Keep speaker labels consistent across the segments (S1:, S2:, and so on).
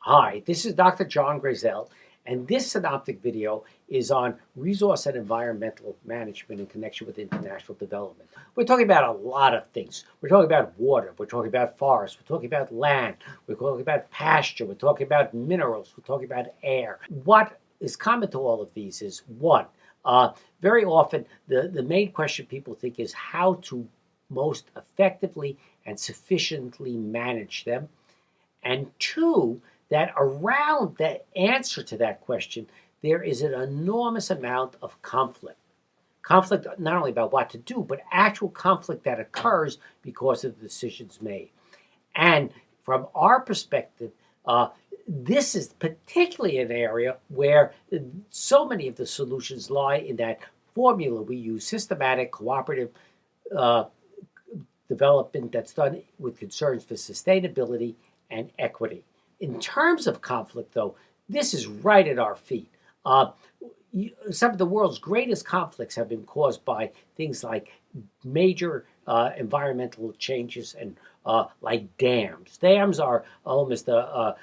S1: Hi, this is Dr. John Grazel, and this synoptic video is on resource and environmental management in connection with international development. We're talking about a lot of things. We're talking about water, we're talking about forests, we're talking about land, we're talking about pasture, we're talking about minerals, we're talking about air. What is common to all of these is one, very often the main question people think is how to most effectively and sufficiently manage them. And two, that around the answer to that question, there is an enormous amount of conflict. Conflict not only about what to do, but actual conflict that occurs because of the decisions made. And from our perspective, this is particularly an area where so many of the solutions lie in that formula we use: systematic, cooperative uh, development that's done with concerns for sustainability and equity. In terms of conflict, though, this is right at our feet. Uh, some of the world's greatest conflicts have been caused by things like major environmental changes and like dams. Dams are almost a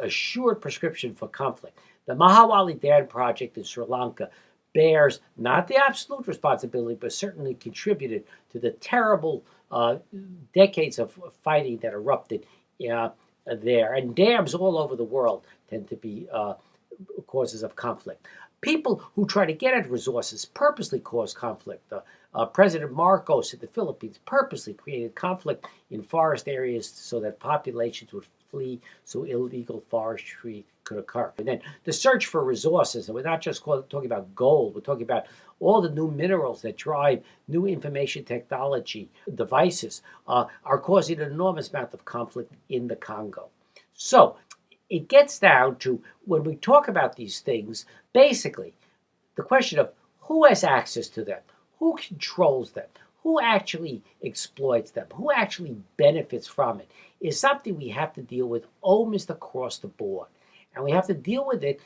S1: sure prescription for conflict. The Mahawali Dam project in Sri Lanka bears not the absolute responsibility, but certainly contributed to the terrible decades of fighting that erupted there. And dams all over the world tend to be causes of conflict. People who try to get at resources purposely cause conflict. President Marcos in the Philippines purposely created conflict in forest areas so that populations would flee, so illegal forestry could occur. And then the search for resources, and we're not just talking about gold, we're talking about all the new minerals that drive new information technology devices, are causing an enormous amount of conflict in the Congo. So it gets down to, when we talk about these things, basically the question of who has access to them, who controls them, who actually exploits them, who actually benefits from it, is something we have to deal with almost across the board. And we have to deal with it,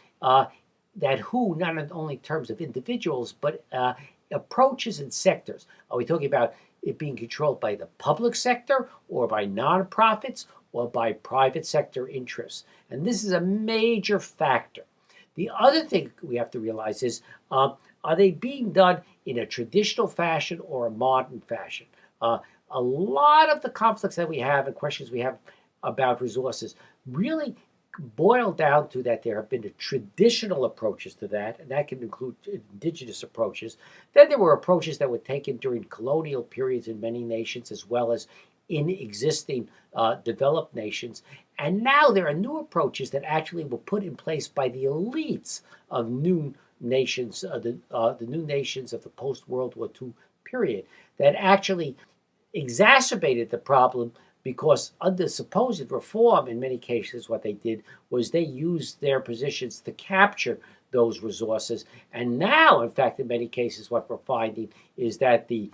S1: that who, not only in terms of individuals, but approaches and sectors. Are we talking about it being controlled by the public sector or by nonprofits or by private sector interests? And this is a major factor. The other thing we have to realize is, are they being done in a traditional fashion or a modern fashion? A lot of the conflicts that we have and questions we have about resources really boil down to that there have been traditional approaches to that, and that can include indigenous approaches. Then there were approaches that were taken during colonial periods in many nations, as well as in existing developed nations. And now there are new approaches that actually were put in place by the elites of new nations, the new nations of the post-World War II period, that actually exacerbated the problem, because under supposed reform, in many cases, what they did was they used their positions to capture those resources. And now, in fact, in many cases, what we're finding is that the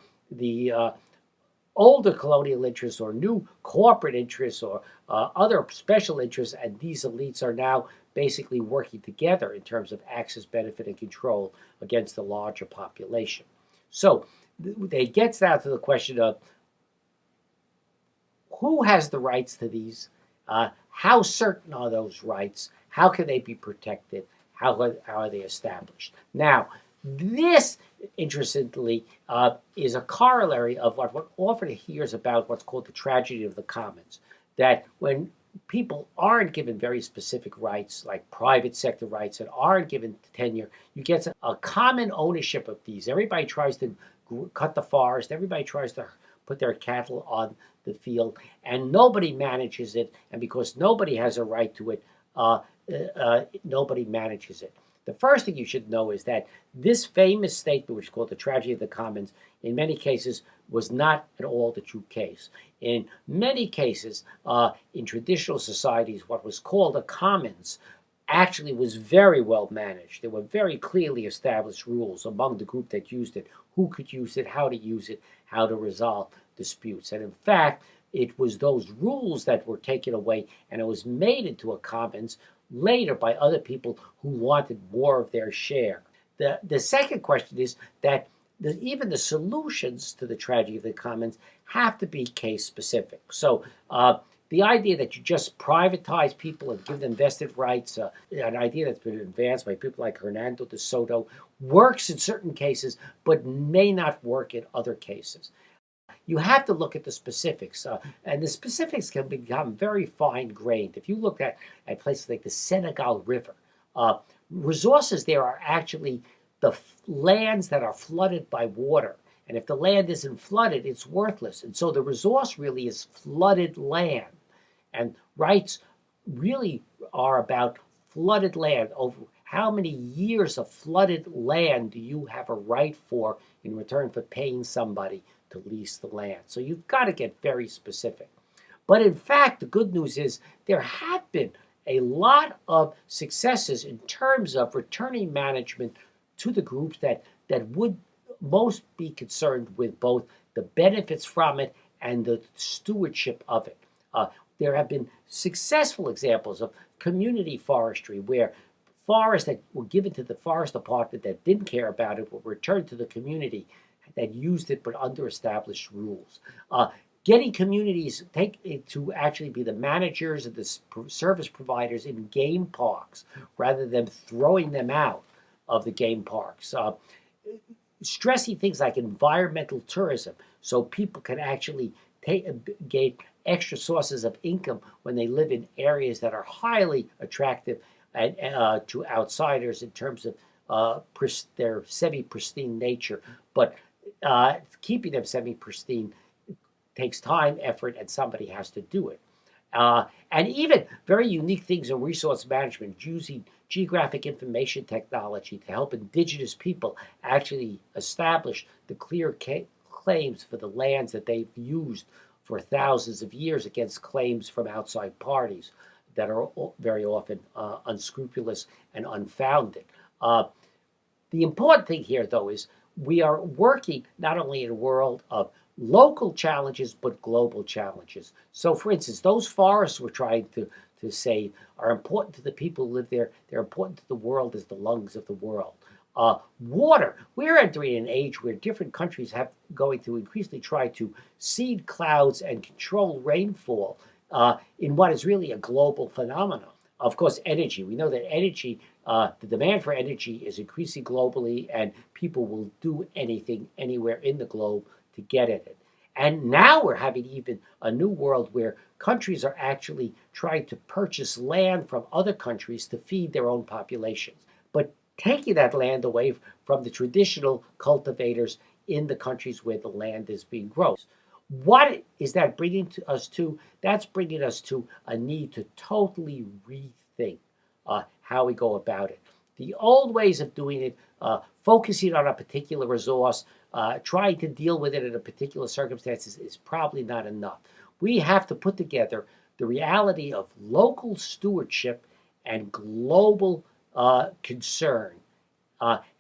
S1: older colonial interests or new corporate interests or other special interests, and these elites are now basically working together in terms of access, benefit, and control against the larger population. So it gets down to the question of who has the rights to these, how certain are those rights, how can they be protected, how are they established. Now, this, interestingly, is a corollary of what one often hears about what's called the tragedy of the commons, that when people aren't given very specific rights, like private sector rights, and aren't given tenure, you get a common ownership of these. Everybody tries to cut the forest, everybody tries to put their cattle on the field, and nobody manages it. And because nobody has a right to it, nobody manages it. The first thing you should know is that this famous statement, which is called the tragedy of the commons, in many cases was not at all the true case. In many cases, in traditional societies, what was called a commons actually was very well managed. There were very clearly established rules among the group that used it, who could use it, how to resolve disputes. And in fact, it was those rules that were taken away, and it was made into a commons later by other people who wanted more of their share. The second question is that even the solutions to the tragedy of the commons have to be case specific. So The idea that you just privatize people and give them vested rights, an idea that's been advanced by people like Hernando de Soto, works in certain cases, but may not work in other cases. You have to look at the specifics, and the specifics can become very fine-grained. If you look at places like the Senegal River, resources there are actually the lands that are flooded by water. And if the land isn't flooded, it's worthless. And so the resource really is flooded land. And rights really are about flooded land. Over how many years of flooded land do you have a right for in return for paying somebody to lease the land? So you've got to get very specific. But in fact, the good news is there have been a lot of successes in terms of returning management to the groups that would most be concerned with both the benefits from it and the stewardship of it. There have been successful examples of community forestry where forests that were given to the forest department that didn't care about it were returned to the community that used it but under established rules. Getting communities to actually be the managers and the service providers in game parks rather than throwing them out of the game parks. Stressing things like environmental tourism so people can actually gain extra sources of income when they live in areas that are highly attractive to outsiders in terms of their semi-pristine nature. But keeping them semi-pristine takes time, effort, and somebody has to do it. And even very unique things in resource management, using geographic information technology to help indigenous people actually establish the clear claims for the lands that they've used for thousands of years against claims from outside parties that are very often unscrupulous and unfounded. The important thing here, though, is we are working not only in a world of local challenges, but global challenges. So, for instance, those forests we're trying to save are important to the people who live there. They're important to the world as the lungs of the world. Water. We're entering an age where different countries have going to increasingly try to seed clouds and control rainfall in what is really a global phenomenon. Of course, energy. We know that energy, the demand for energy is increasing globally, and people will do anything anywhere in the globe to get at it. And now we're having even a new world where countries are actually trying to purchase land from other countries to feed their own populations, but taking that land away from the traditional cultivators in the countries where the land is being grown. What is that bringing us to? That's bringing us to a need to totally rethink how we go about it. The old ways of doing it, focusing on a particular resource, trying to deal with it in a particular circumstances is probably not enough. We have to put together the reality of local stewardship and global concern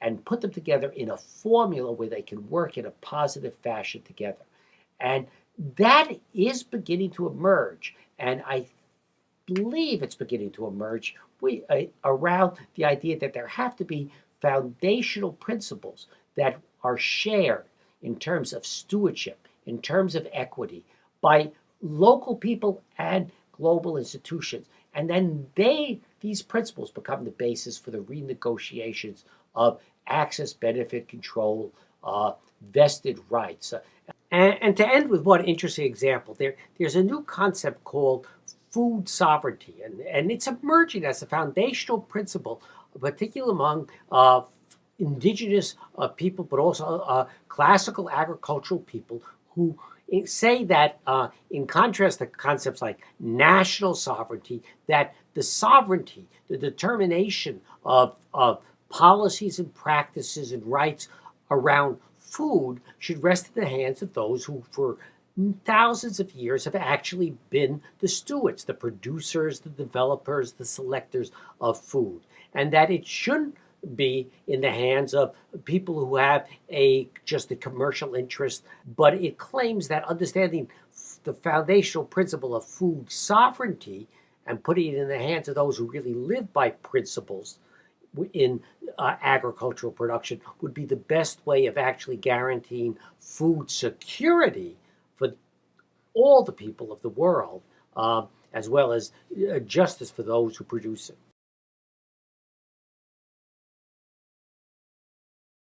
S1: and put them together in a formula where they can work in a positive fashion together. And that is beginning to emerge. And I believe it's beginning to emerge around the idea that there have to be foundational principles that are shared in terms of stewardship, in terms of equity, by local people and global institutions. And then these principles become the basis for the renegotiations of access, benefit, control, vested rights. And to end with one interesting example, there's a new concept called food sovereignty, and it's emerging as a foundational principle, particularly among indigenous people, but also classical agricultural people who say that, in contrast to concepts like national sovereignty, that the sovereignty, the determination of policies and practices and rights around food should rest in the hands of those who, for thousands of years, have actually been the stewards, the producers, the developers, the selectors of food, and that it shouldn't be in the hands of people who have just a commercial interest, but it claims that understanding the foundational principle of food sovereignty and putting it in the hands of those who really live by principles in agricultural production would be the best way of actually guaranteeing food security for all the people of the world as well as justice for those who produce it.